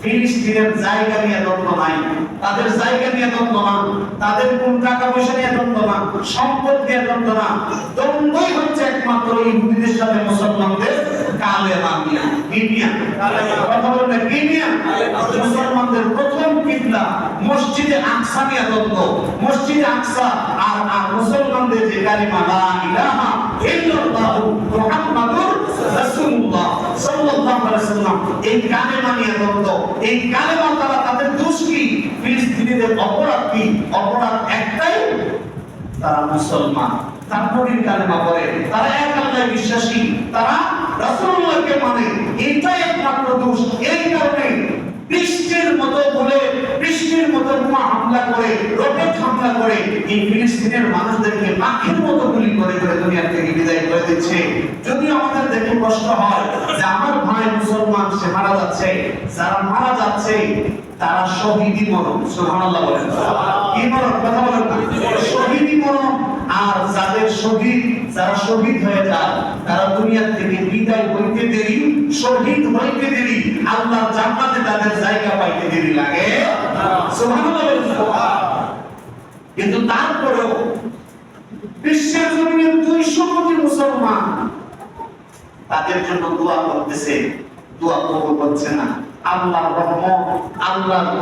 ফিলিস্তিনের জায়গা নিয়ে দ্বন্দ্ব নাই, তাদের জায়গা নিয়ে দ্বন্দ্ব না, তাদের কোন টাকা পয়সা নিয়ে দ্বন্দ্ব না, সম্পদ নিয়ে দ্বন্দ্ব না। দ্বন্দ্বই হচ্ছে একমাত্র ইহুদিদের সাথে মুসলমানদের কালেমা নিয়ে। কি নিয়ে? কথা বলেন কি নিয়ে? মুসলমানদের প্রথম কিবলা মসজিদে আকসা নিয়ে দ্বন্দ্ব। মসজিদে আকসা আর মুসলমানদের যে কালিমা লা ইলাহা ইল্লাল্লাহু মুহাম্মাদুর রাসূলুল্লাহ সাল্লাল্লাহু আলাইহি ওয়াসাল্লাম, এই কালেমা নিয়ে দ্বন্দ্ব। এই কালেমা তারা, তাদের দোষ কি? ফিলিস্তিনিদের অপরাধ কি? অপরাধ একটাই, তারা মুসলমান, তাকবীর কালেমা পড়ে, তারা এক আল্লাহর বিশ্বাসী, তারা রাসূলুল্লাহকে মানে। এটাই একমাত্র দোষ। এই কারণে বৃষ্টির মতো বলে, বৃষ্টির মতো বোমা হামলা করে, রকেট হামলা করে এই ফিলিস্তিনের মানুষদেরকে পাখির মতো গুলি করে করে দুনিয়া থেকে বিদায় করে দিচ্ছে। যদি আমাদের দেখে কষ্ট হয় যে আমার ভাই মুসলমান, সে মারা যাচ্ছে, যারা মারা যাচ্ছে তারা শহীদি মরণ। সুবহানাল্লাহ বলেন। কি মরণ? কথা বলেন না। শহীদি মরণ। আর যাদের শহীদ, যারা শহীদ হয়ে যায়, তারা দুনিয়া থেকে বিদায় হইতে দেরি, শহীদ হইতে দেরি, আল্লাহর জান্নাতে তাদের জায়গা পাইতে দেরি লাগে। সুবহানাল্লাহ বলেন। কিন্তু তারপরেও বিশ্বের জমিনে 200 কোটি মুসলমান তাদের জন্য দোয়া করতেছে, দোয়া কবুল হচ্ছে না। আল্লাহর রহমত, আল্লাহর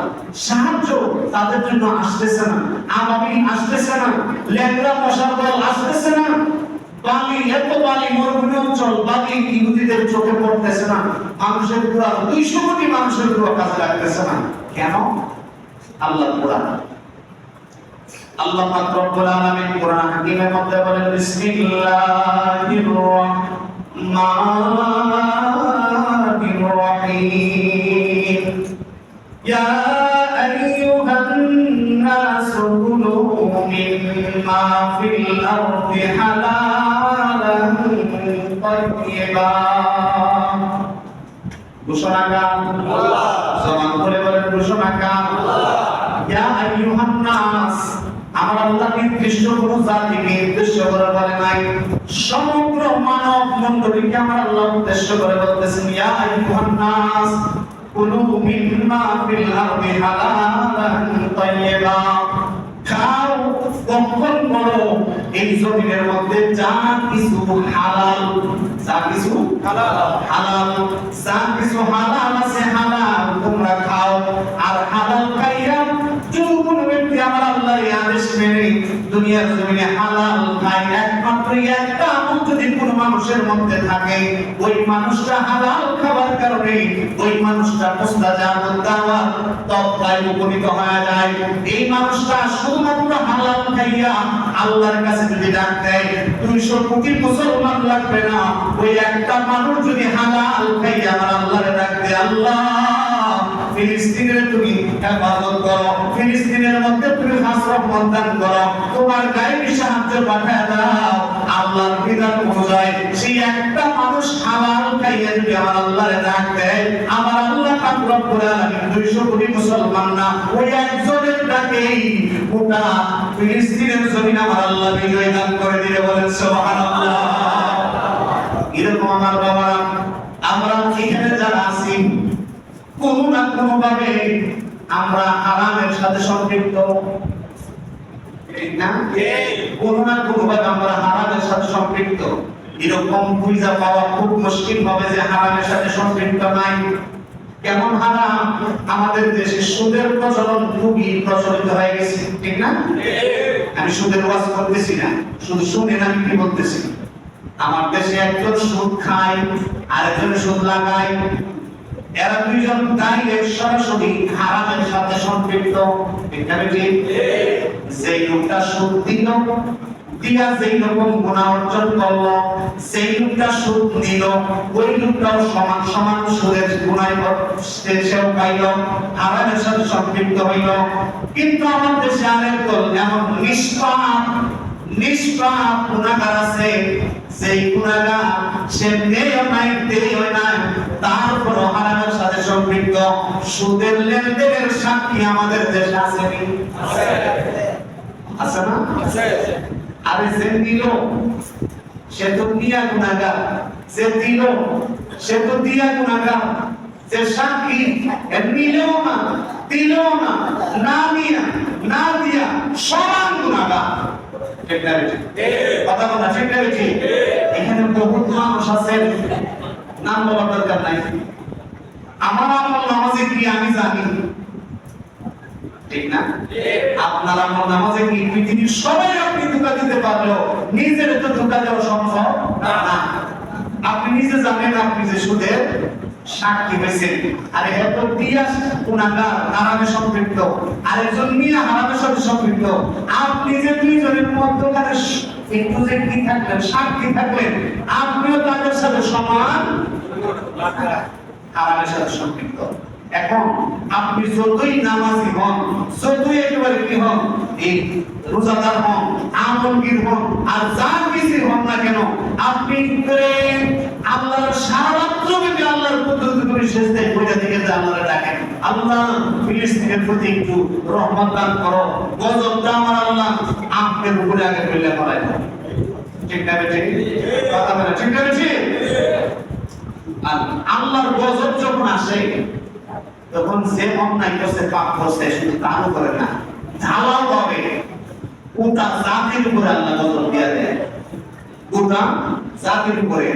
সাহায্য তাদের জন্য আসতেছে না, আবাবিল আসতেছে না, ল্যাংড়া মশার দল আসতেছে না। বালি, এত বালি, মরুভূমি অঞ্চল, বালি ইহুদিদের চোখে পড়তেছে না। মানুষের দোয়া, 200 কোটি মানুষের দোয়া কাজে লাগতেছে না। কেন? আল্লাহর কোরআন। আল্লাহ পাক রব্বুল আলামিন কোরআন হাকিমের মধ্যে বলেন, বিসমিল্লাহির রাহমানির রহিম, ইয়া আইয়ুহান নাসু কুলু মিম্মা ফিল আরদি হালালান তাইয়্যিবা। ঘোষণাকার আল্লাহ। জবান খুলে বলেন ঘোষণাকার আল্লাহ। ইয়া আইয়ুহান নাস, আমার আল্লাহ নির্দিষ্ট কোন জাতিকে উদ্দেশ্য করে বলে নাই, সমগ্র মানব মণ্ডলীকে আমার আল্লাহ উদ্দেশ্য করে বলতেছেন, ইয়া আইয়ুহান নাস কুলু মিম্মা ফিল আরদি হালালান তাইয়্যিবা। খাও, ভক্ষণ করো এই জমিনের মধ্যে যা কিছু হালাল, যা কিছু হালাল, হালাল যা কিছু হালাল আছে, হালাল তোমরা খাও। আর হালাল খাইয়া যদি কোনো ব্যক্তি আমার আল্লাহর আদেশ মেনে দুনিয়ার জমিনে হালাল খায়, একমাত্র একটা আমল যদি কোনো মানুষের মধ্যে থাকে, ওই মানুষটা হালাল খাবার কারণে ওই মানুষটা মুস্তাজাবুদ দাওয়াত তওবায় উপনীত হয়ে যায়। এই মানুষটা শুধুমাত্র হালাল খাইয়া আল্লাহর কাছে যদি ডাক দেয়, 200 কোটি মুসলমান লাগবে না, ওই একটা মানুষ যদি হালাল খাইয়া আমার আল্লাহর ডাক দেয়, আল্লাহ ফিলিস্তিন ফিলিস্তিনের তুমি হেফাজত করো, ফিলিস্তিনের মধ্যে তুমি হাসরত মন্দান করো, তোমার গায়েবী সাহায্য পাঠায় দাও। আল্লাহর বিধান অনুযায়ী সেই একটা মানুষ হালাল খাইয়ে যদি আমার আল্লাহরে ডাক দেয়, আমার আল্লাহ পাক রব্বুল আলামিন 200 কোটি মুসলমান না, ওই একজনের ডাকেই গোটা ফিলিস্তিনের জমিন আমার আল্লাহ বিজয় দান করে দিলে। বলেন সুবহানাল্লাহ। এরকম আমার বাবারা, আমরা এখানে যারা আছি কোনো না কোনো ভাবে আমরা হারামের সাথে সম্পৃক্ত, ঠিক না? কোনো না কোনো ভাবে আমরা হারামের সাথে সম্পৃক্ত। এরকম খুঁজে পাওয়া খুব মুশকিল হবে যে হারামের সাথে সম্পৃক্ত নাই। কেমন হারাম? আমাদের দেশে সুদের প্রচলন খুবই প্রচলিত হয়ে গেছে, ঠিক না? আমি সুদের ওয়াজ করতেছি না, শুধু শুনেন আমি কি বলতেছি। আমার দেশে একজন সুদ খায় আর একজন সুদ লাগায়, এরা দুইজন ডাইরেক্ট সরাসরি হারামের সাথে সম্পৃক্ত। এখানে যে যেই লোকটা সুদ দিল, দিয়া যেই রকম গুনাহ অর্জন করলো, সেই লোকটা সুদ নিল, ওই লোকটাও সমান সমান সুদের গুনাহ সেও পাইল, হারামের সাথে সম্পৃক্ত হইল। কিন্তু আমার দেশে আরেক দল এমন নিষ্পাপ গুনাহগার আছে, সেই গুনাহগার সে নেও নাই দেও নাই, তারপর হারামের সাথে সম্পৃক্ত। সুদের লেনদেনের সাক্ষী আমাদের দেশে আছে কি? আছে না? আরে যে দিল সে তো দিয়া গুনাহগার, যে দিল সে তো দিয়া গুনাহগার, যে সাক্ষী নিলেও না দিলেও না, না নিয়া না দিয়া সমান গুনাহগার। ঠিক না বেশি? কথা বলা ঠিক না বেশি? এখানে বহুত মানুষ আছে, নাম বলার দরকার নাই। আমার আমল নামাজে কি আমি জানি, ঠিক না? আপনার আমল নামাজে কি পৃথিবীর সবাই আপনি ধোঁকা দিতে পারলেও নিজের তো ধোঁকা দেওয়া সম্ভব না। আপনি নিজে জানেন আপনি যে সুদের সাক্ষী হয়েছেন, আর এত দিয়া গুনাহগার হারামে সম্পৃক্ত, আরেকজন মিয়া হারামের সাথে সম্পৃক্ত। আপনি যে দুইজনের মধ্যখানে একটু যে কি থাকলেন, সাক্ষী থাকলেন, আপনিও তাদের সাথে সমান হারামের সাথে সম্পৃক্ত। এখন আপনি যতই নামাজি হন, যতই একেবারে কি হন, এই রোজাদার হন, আমলগীর হন, আর যা কিছু হন না কেন, আপনি আল্লাহর সারা রাত্র ব্যাপী আল্লাহর কুদরত করে সেজদায় পড়ে থেকে যে আল্লাহরে ডাকেন, আল্লাহ ফিলিস্তিনের প্রতি একটু রহমত দান করো, গজবটা আমার আল্লাহ আপনার উপরে আগে ফেলে পড়ায়। ঠিক না বেঠিক? কথা বলে ঠিক না বেঠিক? আর আল্লাহর গজব যখন আসে, তখন যে অন্যায় করছে, পাপ করছে, শুধু তারও করে না, ঢালাও হবে গোটা জাতির উপরে আল্লাহ গজব দিয়ে দেয়। গোটা জাতির উপরে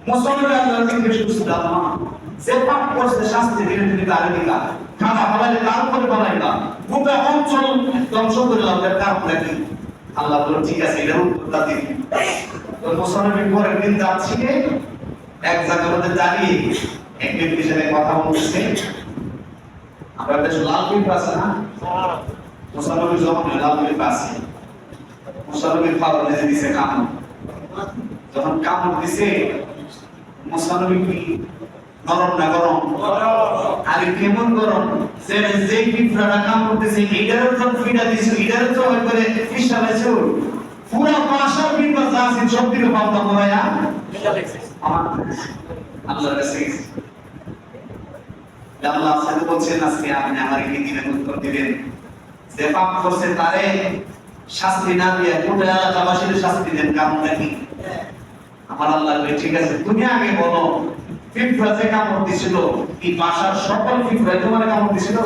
মুসলমানরা আল্লাহর জিকির করছে, আল্লাহ যে পাপ করছে শাস্তি দিলে তুমি তারে দিলা, খানা ফলাইলে তার উপরে ফলাইলা, গোটা অঞ্চল ধ্বংস করে লাভের কারণটা কি? আল্লাহ বলল ঠিক আছে, এটার উত্তরটা দিন। তো মুসলমান পরের দিন যাচ্ছি এক জায়গার মধ্যে দাঁড়িয়ে এক ব্যক্তির সাথে কথা বলতেছে। আমরা দেশে লাল পিঁপড়া আছে না? মুসলমানের যখন লাল পিঁপড়া আছে, মুসলমানের পাওয়া লেগে দিছে কামড়। যখন কামড় দিছে, মুসলমান কি গরম না গরম? আরে কেমন গরম? যে পিঁপড়াটা কামড় দিছে, এটারও তো ফিটা দিছে, এটারও তো একবারে ফিসা লাগছে। পুরা পাশা পিঁপড়া যা আছে সব দিকে পাল্টা পড়ায়া আমার আল্লাহর কাছে গেছে। আল্লাহ সাথে বলছেন আজকে আপনি আমার কি দিবেন, উত্তর দিবেন। যে পাপ করছে তারে শাস্তি না দিয়ে গোটা এলাকাবাসীর শাস্তি দেন, কারণটা কি? আমার আল্লাহ বলে ঠিক আছে, তুমি আগে বলো পিঁপড়া যে কামড় দিছিল, এই বাসার সকল পিঁপড়া তোমার কামড় দিছিল?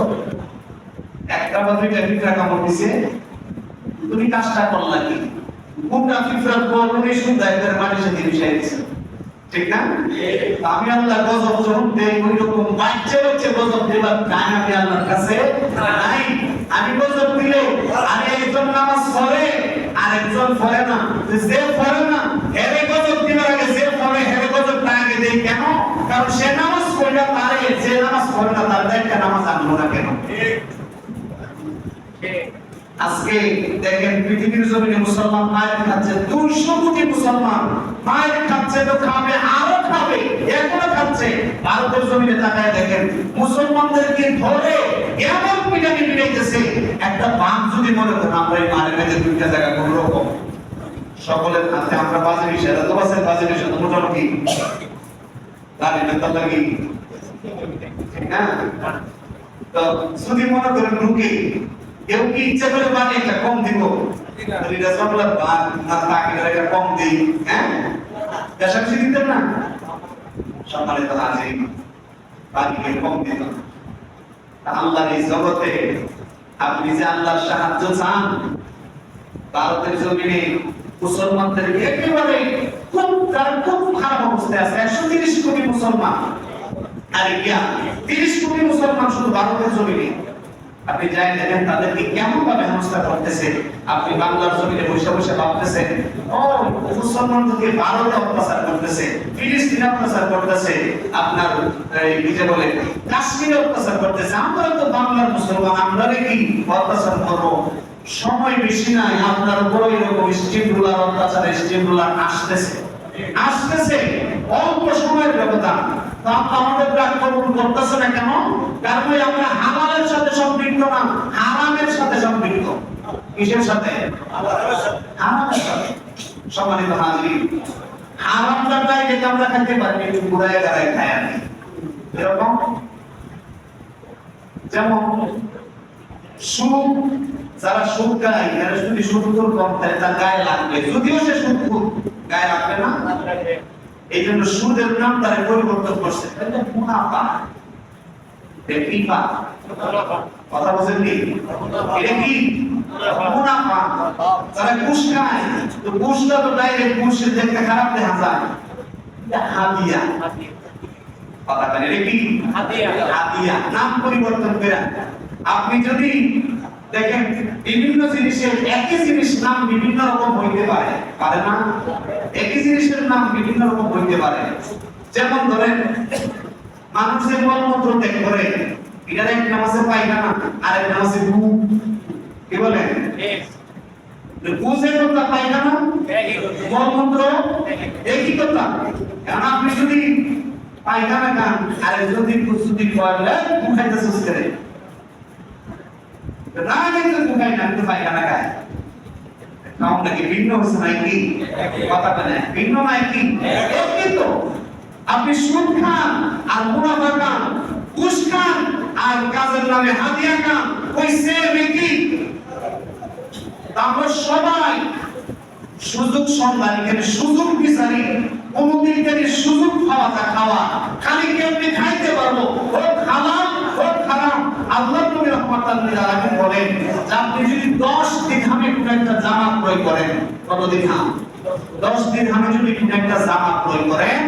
একটা বা দুইটা পিঁপড়া কামড় দিছে, তুমি কাজটা করলা কি? গোটা পিঁপড়ার বলনে শুদ্ধ একবার মাটির সাথে মিশাই দিছে, ঠিক না? আমি আল্লাহ গজব যখন দেই, ওই রকম বাচ্চা গজব দেবার টাইম আমি আল্লাহর কাছে নাই। আমি গজব দিলে আমি একজন নামাজ পড়ে আর একজন পড়ে না, যে পড়ে না হেরে গজব দিবার আগে যে পড়ে হেরে গজবটা আগে দেই। কেন? কারণ সে নামাজ পড়ে তারে, যে নামাজ পড়ে না তার একটা নামাজ আনলো না কেন? আজকে দেখেন পৃথিবীর জমিনে মুসলমান মায়ের খাচ্ছে, 200 কোটি মুসলমান মায়ের খাচ্ছে, তো খাবে আরো খাবে, এখনো খাচ্ছে। ভারতের জমিনে তাকায় দেখেন মুসলমানদেরকে ধরে একটা বাঁধ যদি মনে করেন আমরা এই মারের মধ্যে দুইটা জায়গা কোন রকম সকলের হাতে আমরা বাজে বিষয় তো বাসের বাজে বিষয় তো মোটামুটি তার এটা লাগি ঠিক না তো যদি মনে করেন ঢুকে কেউ কি ইচ্ছা করে বাড়ি একটা কম দিব এটা সকলের বাদ না তাকে একটা কম দিই হ্যাঁ দেশাংশী দিতেন না সম্মানিত হাজির বাড়িকে কম দিত আল্লাহর এই জগতে আপনি যে আল্লাহর সাহায্য চান ভারতের জমিনে মুসলমানদের একেবারে খুব খারাপ অবস্থায় আছে 130 কোটি মুসলমান আর 30 কোটি মুসলমান শুধু ভারতের জমিনে আপনি যাই দেখেন তাদেরকে কেমন ভাবে হেনস্থা করতেছে আপনি বাংলার জমিনে বসে বসে ভাবতেছেন ও মুসলমানদেরকে ভারতে অত্যাচার করতেছে ফিলিস্তিনে অত্যাচার করতেছে আপনার এই যে বলে কাশ্মীরে অত্যাচার করতেছে আমরা তো বাংলার মুসলমান আমরা কি অত্যাচার করব সময় বেশি নাই আপনার উপর এরকম স্টিম রুলার অত্যাচারে স্টিম রুলার আসতেছে অল্প সময়ের ব্যবধান আমাদের ডাক কবুল করতেছে না কেন কারণ আমরা হালালের সাথে সম্পৃক্ত না হারামের সাথে সম্পৃক্ত কিসের সাথে হারামের সাথে সম্মানিত হাজির হারামটা যে আমরা খেতে পারি একটু ঘুরায় গাড়ায় খাই আমি এরকম যেমন সুদ যারা সুদ খায় এরা যদি সুদ কম খায় তার গায়ে লাগবে যদিও সে সুদ গায়ে লাগবে না এই জন্য সুদের নাম তারা পরিবর্তন করছে মুনাফা কথা বলছেন কি এটা কি মুনাফা যারা ঘুষ খায় তো ঘুষটা তো ডাইরেক্ট ঘুষের দেখতে খারাপ দেখা যায় হাদিয়া কথা বলেন এটা কি হাদিয়া নাম পরিবর্তন করে আপনি যদি দেখেন বিভিন্ন জিনিসের একই জিনিস নাম বিভিন্ন রকম হইতে পারে না একই জিনিসের নাম বিভিন্ন রকম হইতে পারে যেমন ধরেন মানুষের মলমূত্র ত্যাগ করে এটার এক নাম আছে পায়খানা আর এক নাম আছে গু কি বলেন গুজের কথা পায়খানা মলমূত্র একই কথা কারণ আপনি যদি পায়খানা খান আর যদি যদি করলে গু খাইতে সুস্থ করে রাজেন্দ্র কুমার নামতে পায়খানা খায় কারণ নাকি ভিন্ন হচ্ছে নাকি কথা বলে ভিন্ন নাকি একই তো আপনি সুদ খান আর মুনাফা খান ঘুষ খান আর কাজের নামে হাদিয়া খান ওই সেম একই আমরা সবাই সুযোগ সন্ধানী এখানে সুযোগ বিচারি কোনদিন যদি সুযোগ খাওয়া খালি কেমনি খাইতে পারবো ও হালাল ও হারাম আল্লাহ নবী রাহমাতুল্লাহি আলাইহি বলেন যে আপনি যদি 10 দিরহামে কোন একটা জামা ক্রয় করেন কত দিরহাম 10 দিরহামে যদি কোন একটা জামা ক্রয় করেন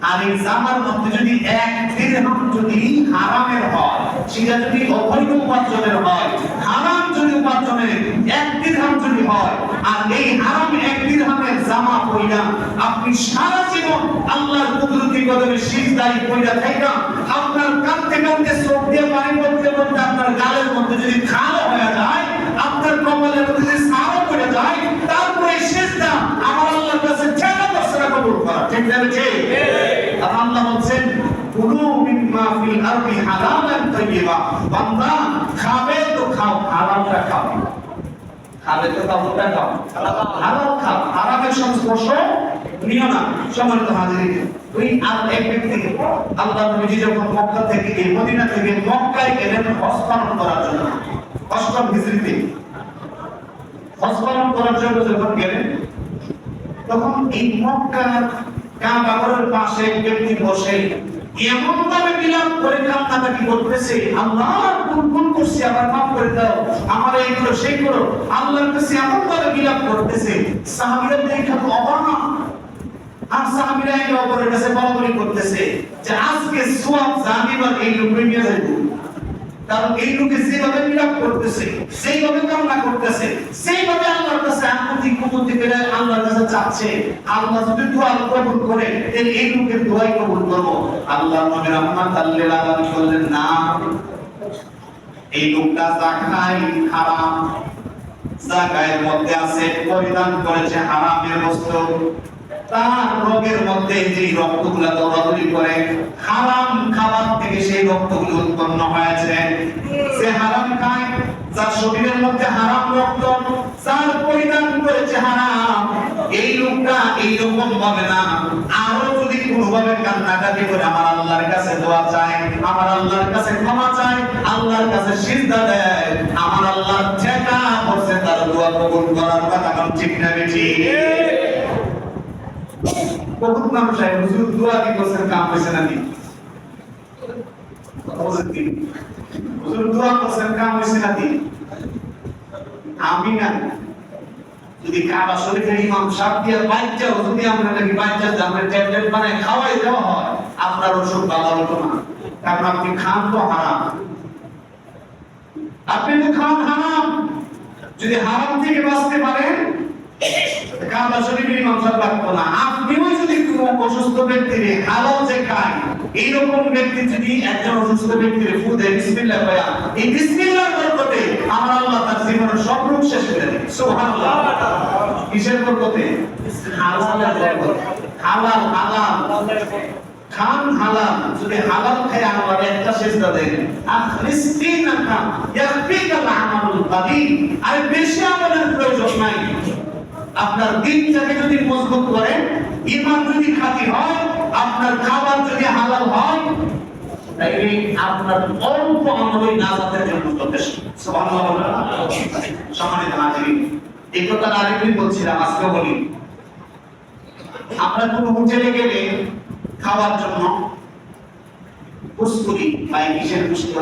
আর এই জামার মধ্যে যদি 1 দিরহাম যদি হারামের হয় সেটা যদি অবৈধ উপার্জনের হয় হারাম যদি উপার্জনের 1 দিরহাম যদি হয় আর এই হারাম 1 দিরহামের জামা পয়লা আপনি সারা জীবন আল্লাহর কুদরতি কদমে সিজদায় পয়লা থাকা আপনার কাঁদতে কাঁদতে চোখ দিয়ে পানি পড়তে পড়তে আপনার গালের মধ্যে যদি খাল হয়ে যায় আপনার কপালের মধ্যে যদি সারা পড়ে যায় তারপরে সিজদা আমার আল্লাহর কাছে ঠেকা দর্শনা কবুল করা ঠিক না ঠিক আর আল্লাহ বলেন কুলু মিম্মা ফিল আরদি হালালান তাইয়্যিবা বান্দা খাবে তো খাও হালালটা খাও খাবে তো কাউটা খাও হালাল খাও হারামের সংস্পর্শ নিও না সম্মানিত হাজির ওই আর এক ব্যক্তি আল্লাহ নবী যখন মক্কা থেকে এই মদিনা থেকে মক্কায় গেলেন হজ পালন করার জন্য অষ্টম হিজরিতে হজ পালন করার জন্য যখন গেলেন তখন এই মক্কার কাবা ঘরের পাশে এক ব্যক্তি বসে এমন ভাবে বিলাপ করে কান্নাকাটি করতেছে আল্লাহ কোন করছি আবার মাফ করে দাও আমার এই করো সেই করো আল্লাহর কাছে এমন ভাবে বিলাপ করতেছে সাহাবীরা দেখে অবাক আর সাহাবীরা একে অপরের কাছে বলাবলি করতেছে যে আজকে সওয়াব জানিবার এই লোক নিয়ে যাইব কারণ এই লোকে যেভাবে বিলাপ করতেছে সেইভাবে কামনা করতেছে সেইভাবে আল্লাহর কাছে আকুতি কুমতি করে আল্লাহর কাছে চাচ্ছে আল্লাহ যদি দোয়া কবুল করে তাহলে এই লোকের দোয়াই কবুল করব আল্লাহ নবী রাহমাতুল্লাহি আলাইহি বললেন না এই লোকটা যা খায় হারাম যা গায়ের মধ্যে আছে পরিধান করেছে হারামের বস্তু তার রোগের মধ্যে যে রক্তগুলো দৌড়াদৌড়ি করে হারাম খাবার থেকে সেই রক্তগুলো উৎপন্ন হয়েছে সে হারাম খায় যার শরীরের মধ্যে হারাম রক্ত যার পরিধান করেছে হারাম, এই লোকটা এইরকম ভাবে না, আরো যদি কোনোভাবে কান্নাকাটি করে আমার আল্লাহর কাছে দোয়া চায়, আমার আল্লাহর কাছে ক্ষমা চায়, আল্লাহর কাছে সিজদা দেয়, আমার আল্লাহ যেটা করছে তার দোয়া কবুল করার কথা কোন ঠিক না বেঠি? বহুত মানুষ আছে হুজুর দোয়া কি করছেন, কাম হইছে নাকি? হুজুর দোয়া করছেন, কাম হইছে নাকি? আমি না, যদি কাবা শরীফের ইমাম সাহেব দিয়ে বাচ্চাও যদি আমরা নাকি বাচ্চা জামের ট্যাবলেট বানায় খাওয়াই দেওয়া হয়, আপনার ওষুধ ভালো হতো না, কারণ আপনি খান তো হারাম, আপনি তো খান হারাম। যদি হারাম থেকে বাঁচতে পারেন কাবা শরীফের ইমাম সাহেব লাগতো না। আপনিও যদি কোনো অসুস্থ ব্যক্তির হালাল যে খায়, এইরকম ব্যক্তি যদি একজন অসুস্থ ব্যক্তির ফু দেয় বিসমিল্লাহ কয়া, এই বিসমিল্লাহর বরকতে আমার আল্লাহ তার জীবনের সব রোগ শেষ করে দেবে। সুবহানাল্লাহ। কিসের বরকতে? হালালের বরকতে। হালাল হালাল খান হালাল, যদি হালাল খায় আল্লাহর একটা সিজদা দেন, আখরিস্তিনাকা ইয়াকফিকাল আমালুল কালিল, আর বেশি আমলের প্রয়োজন নাই। আপনার দিনটাকে যদি মজবুত করেন, ঈমান যদি খাঁটি হয়, আপনার খাবার যদি হালাল হয়, তাইলে আপনার অল্প আমলই নাজাতের জন্য যথেষ্ট। সুবহানাল্লাহ। সম্মানিত হাজিরিন, এই কথাটা আরেকদিন বলছিলাম, আজকে বলি। আমরা কোনো হোটেলে গেলে খাওয়ার জন্য কস্তুরি ভাই কিসের গোশত,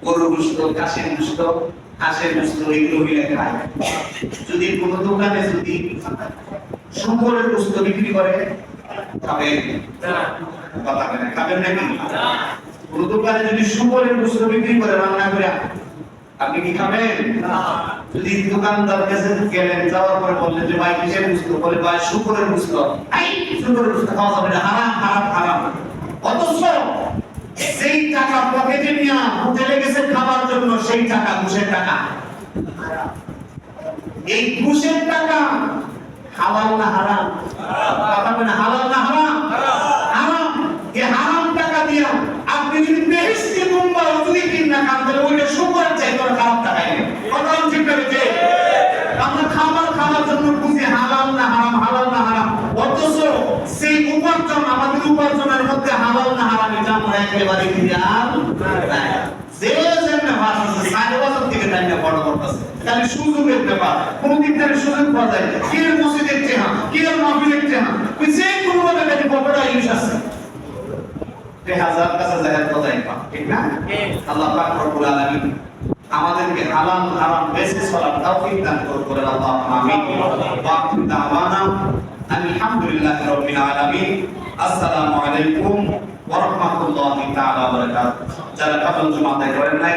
গরুর গোশত, কাশের গোশত, হাঁসের গোশত, এগুলো মিলে খায়। যদি কোনো দোকানে যদি শুকরের গোশত বিক্রি করে, খাবেন? কথা বলেন, খাবেন নাকি? কোনো দোকানে যদি শুকরের গোশত বিক্রি করে রান্না করে, আপনি কি খাবেন? যদি দোকানদার কাছে গেলেন, যাওয়ার পরে বললেন যে ভাই কিসের গোশত, বলে ভাই শুকরের গোশত, এই শুকরের গোশত খাওয়া যাবে না, হারাম হারাম হারাম। অথচ সেই টাকা পকেটে নিয়ে হোটেলে গেছে খাবার জন্য, সেই টাকা ঘুষের টাকা। এই ঘুষের টাকা হালাল না হারাম? কথা বলেন, হালাল না হারাম? হারাম। এই হারাম টাকা দিয়া আপনি যদি বেহেশতি মুম্বাই যদি কিনা খান, তাহলে ওইটা শুকরের চাইতে খারাপ টাকা। কথা ঠিক করেছে? আমরা খাবার খাওয়ার জন্য বুঝি হালাল না হারাম, হালাল না হারাম, অথচ সেই উপার্জন, আমাদের উপার্জনের মধ্যে হালাল না হারাম এটা আমরা একেবারে খেয়াল নাই। যে যেমন ভাষা আছে, সাড়ে বছর থেকে তাই না বড় করতেছে, তাহলে সুযোগের ব্যাপার, কোন দিক থেকে সুযোগ পাওয়া যায়, কি এর মসজিদ দেখতে হ্যাঁ, কি এর মাহফিল দেখতে হ্যাঁ, যে কোনো ভাবে কাছে পকেটে ইউজ আছে, হাজার কাছে জাহের কথাই পা, ঠিক না? আল্লাহ পাক রব্বুল আলামিন আমাদেরকে হালাল হারাম বেঁচে চলার তৌফিক দান করুন। আল্লাহ আমিন। ওয়া আখিরু দাওয়ানা আলহামদুলিল্লাহি রাব্বিল আলামিন। আসসালামু আলাইকুম ওয়া রাহমাতুল্লাহি তাআলা ওয়া বারাকাতুহু। যারা কাবল জুমা আদায় করেন নাই